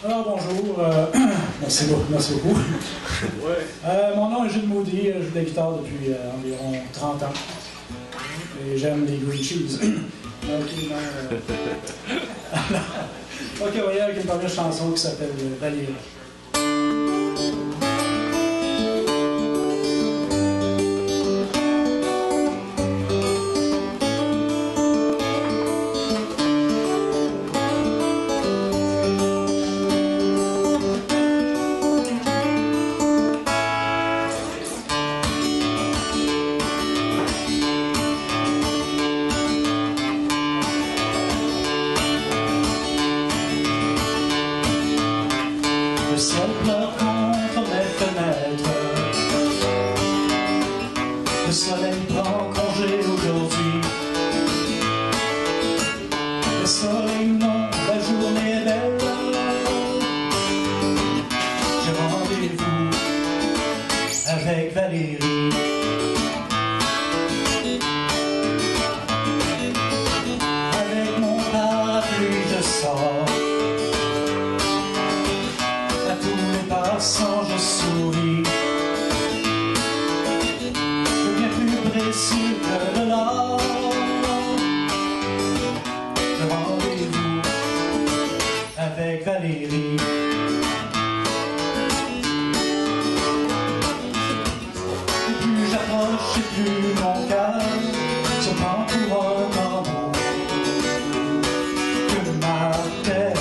Alors bonjour, merci beaucoup. Mon nom est Gilles Maudy, je joue de la guitare depuis environ 30 ans. Et j'aime les green cheese. Ok, on va y aller avec une première chanson qui s'appelle Valérie. Le ciel pleure contre mes fenêtres. Le soleil prend congé aujourd'hui. Le soleil non, la journée est belle. J'ai rendez-vous avec Valérie. Avec mon parapluie je sors. Passant, je souris. Je viens plus précis que de l'or. J'ai rendez-vous avec Valérie. Et plus j'approche et plus mon cœur se prend pour un tambour. Que ma tête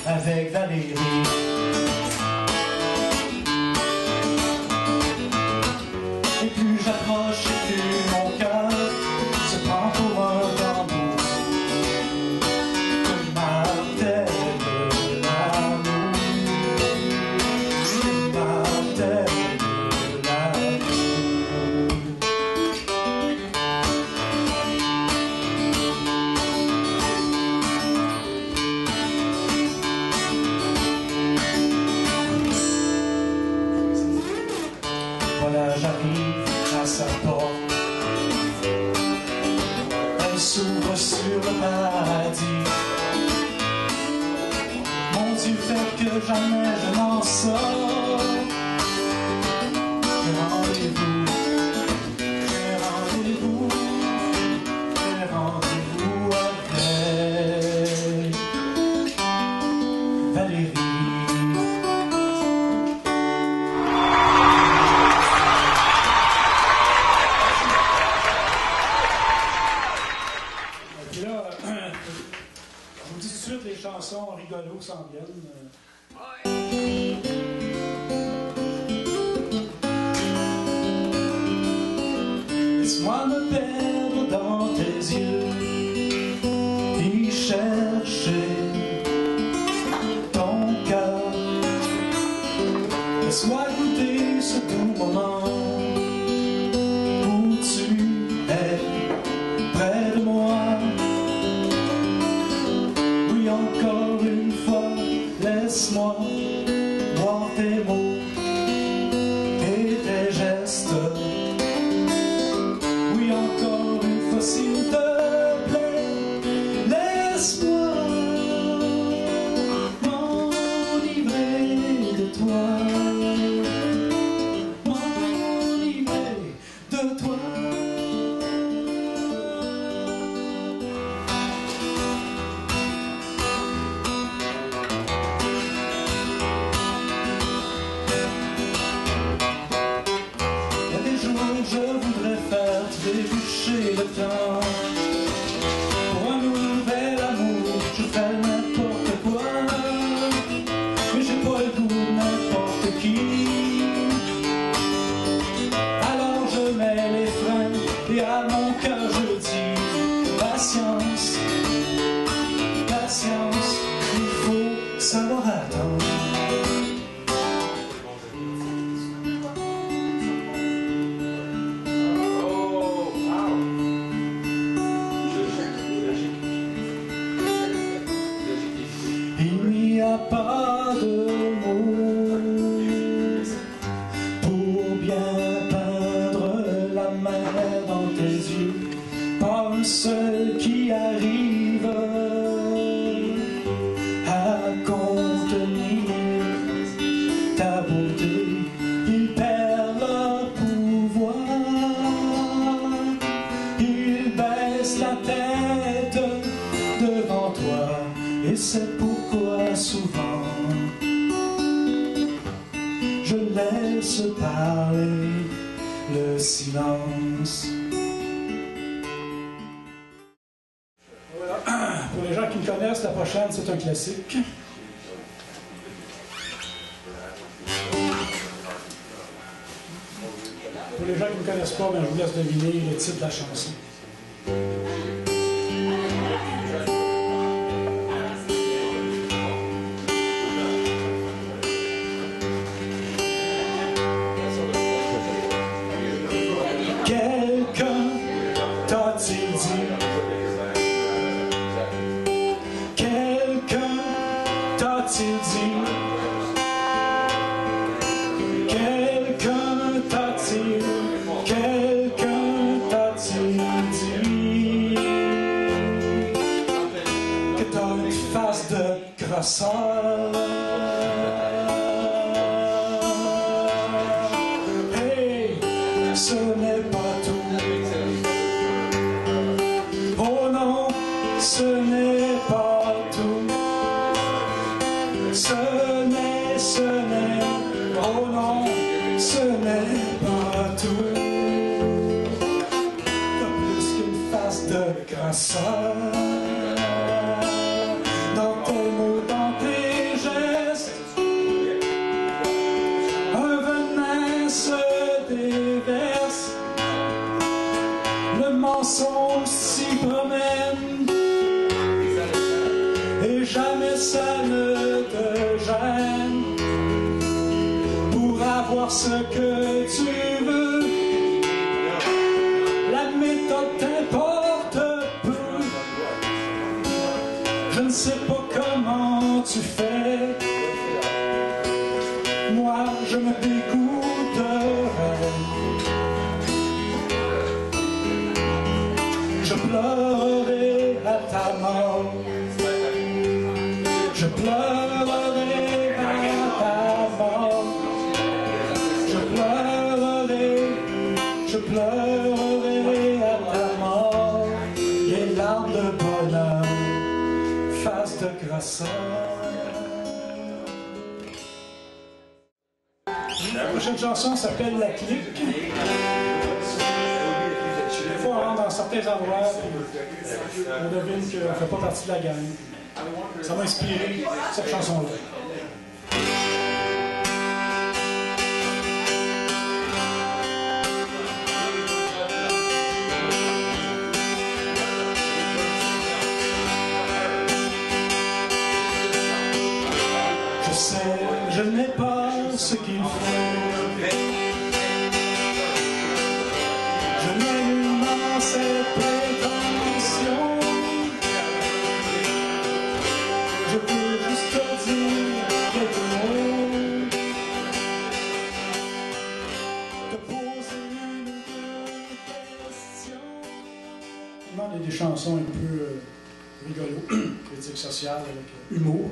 avec Valérie. Et plus j'approche et plus mon cœur se prend pour un tambour. Que martèle l'amour, que martèle Voilà, j'arrive à sa porte. Elle s'ouvre sur le paradis. Mon Dieu, fait que jamais je n'en sors. J'ai rendez-vous avec Valérie. Je vous dis tout de suite, les chansons rigolos s'en viennent. trébucher le temps. Pour un nouvel amour, je ferai n'importe quoi. Mais j'ai pas le goût de n'importe qui. Alors je mets les freins et à mon cœur je dis patience, patience, il faut savoir attendre. Il n'y a pas de mots pour bien peindre la mer dans tes yeux, pas un seul qui arrive à contenir ta beauté. Ils perdent leur pouvoir, ils baissent la tête devant toi, et c'est pourquoi souvent je laisse parler le silence. Voilà. Pour les gens qui me connaissent, la prochaine c'est un classique. Pour les gens qui ne me connaissent pas, ben, je vous laisse deviner le titre de la chanson. Quelqu'un t'a-t-il dit? Quelqu'un t'a-t-il dit? Quelqu'un t'a-t-il dit que t'as une face de grasseur? Hey, ce n'est pas tout. Oh non, ce n'est pas tout. Oh non, ce n'est pas tout. T'as plus qu'une face de grasseur. Dans tes mots, dans tes gestes, un venin se déverse. Le mensonge s'y promène, et jamais ça ne te gêne. Pour avoir ce que tu veux, la méthode t'importe peu. Je ne sais pas comment tu fais, moi je me dégoûterais. Je pleurerai à ta mort. Je pleurerai à ta mort. Je pleurerai à ta mort. Les larmes de bonheur, face de grasseur. La prochaine chanson s'appelle La Clique. Des fois, on rentre dans certains endroits, puis on devine qu'on ne fait pas partie de la gang. Ça m'a inspiré cette chanson-là. Je sais, je n'ai pas ce qu'il faut. Je n'ai nullement cette prétention. Je veux juste te dire quelques mots, te poser une ou deux questions. Il demande des chansons un peu rigolo, critique sociale avec humour.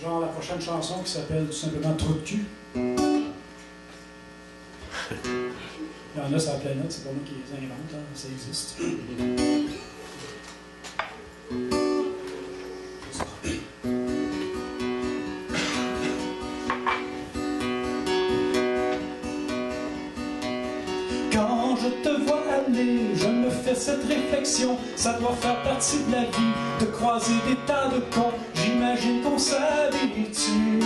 Genre la prochaine chanson qui s'appelle tout simplement Trou de cul. Il y en a sur la planète, c'est pas moi qui les invente, hein, ça existe. années, je me fais cette réflexion. Ça doit faire partie de la vie, de croiser des tas de cons. J'imagine qu'on s'habitue,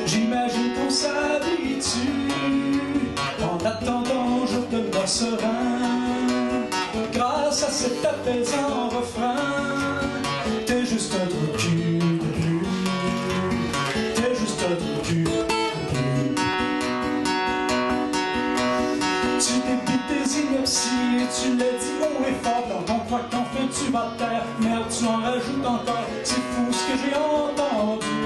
j'imagine qu'on s'habitue. En attendant, je demeure serein, grâce à cet apaisant refrain. T'es juste un trou de cul de plus, t'es juste un trou de cul de plus. Tu dépites tes inepties et tu l'as dit haut et fort. Dans ton quoi qu'enfin tu vas te taire, merde tu en rajoutes encore. C'est fou ce que j'ai entendu,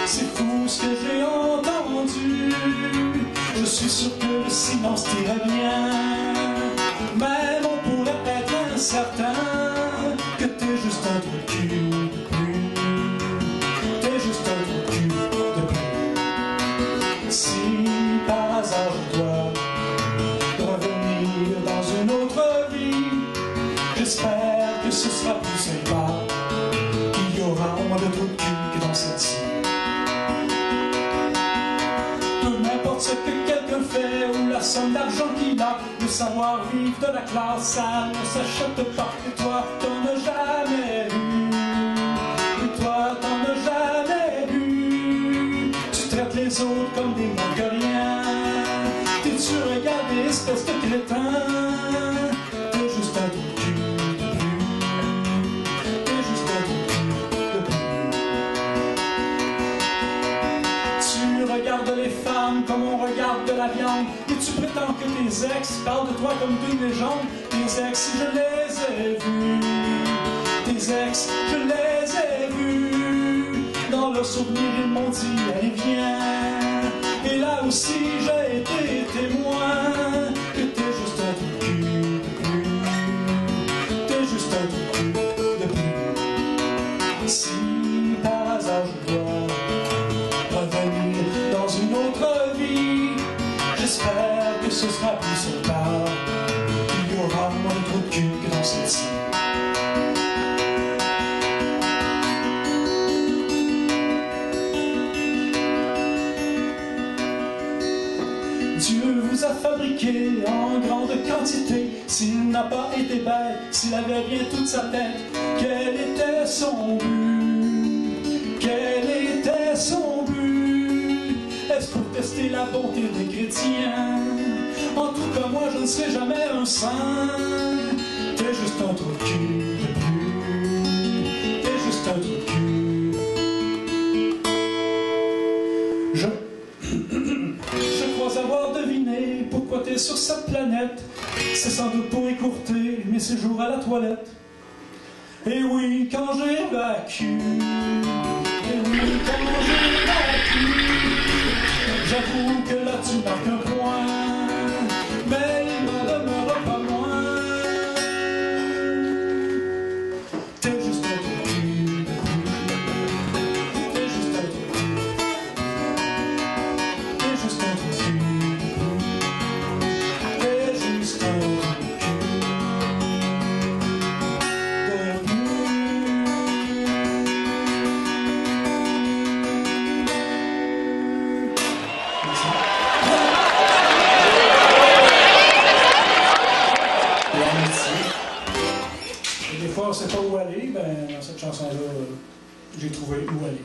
c'est fou ce que j'ai entendu. Je suis sûr que le silence t'irait bien, même on pourrait être incertain que t'es juste un trou de cul de plus, t'es juste un trou de cul de plus. Si par hasard je dois revenir dans une autre vie, j'espère que ce sera plus sympa, qu'il y aura moins de trous de cul que dans celle-ci. Peu m'importe ce que quelqu'un fait ou la somme d'argent qu'il a, le savoir-vivre de la classe, ça ne s'achète pas. Et toi, t'en as jamais vu, et toi, t'en as jamais vu. Tu traites les autres comme des moins que rien, t'es-tu regardé, espèce de crétin? T'es juste un trou de cul de plus, t'es juste un trou de cul de plus. Tu regardes les femmes comme on regarde de la viande, et tu prétends que tes ex parlent de toi comme d'une légende. Tes ex, je les ai vus, tes ex, je les ai vus. Dans leurs souvenirs, ils m'ont dit, allez viens. Et là aussi, j'ai été témoin que t'es juste un trou de cul de plus, t'es juste un trou de cul de plus. Si par hasard je dois revenir dans une autre vie, j'espère que ce sera plus sympa, qu'il y aura moins de trous de cul que dans celle-ci. Dieu vous a fabriqué en grande quantité. S'il n'a pas été bête, s'il avait bien toute sa tête, quel était son but? Quel était son but? Est-ce pour tester la bonté des chrétiens? En tout cas, moi, je ne serai jamais un saint. T'es juste un trou de cul de plus, t'es juste un trou de cul. Je crois avoir deviné pourquoi t'es sur cette planète. C'est sans doute pour écourter mes séjours à la toilette. Et oui, quand j'évacue, et oui, quand j'évacue, j'avoue que là tu marques un point, mais il m'en demeure pas moins. T'es juste un trou de cul de plus, t'es juste un trou de cul, t'es juste un trou de cul de plus, t'es juste un trou de cul. Des fois, on ne sait pas où aller, ben, dans cette chanson-là, j'ai trouvé où aller.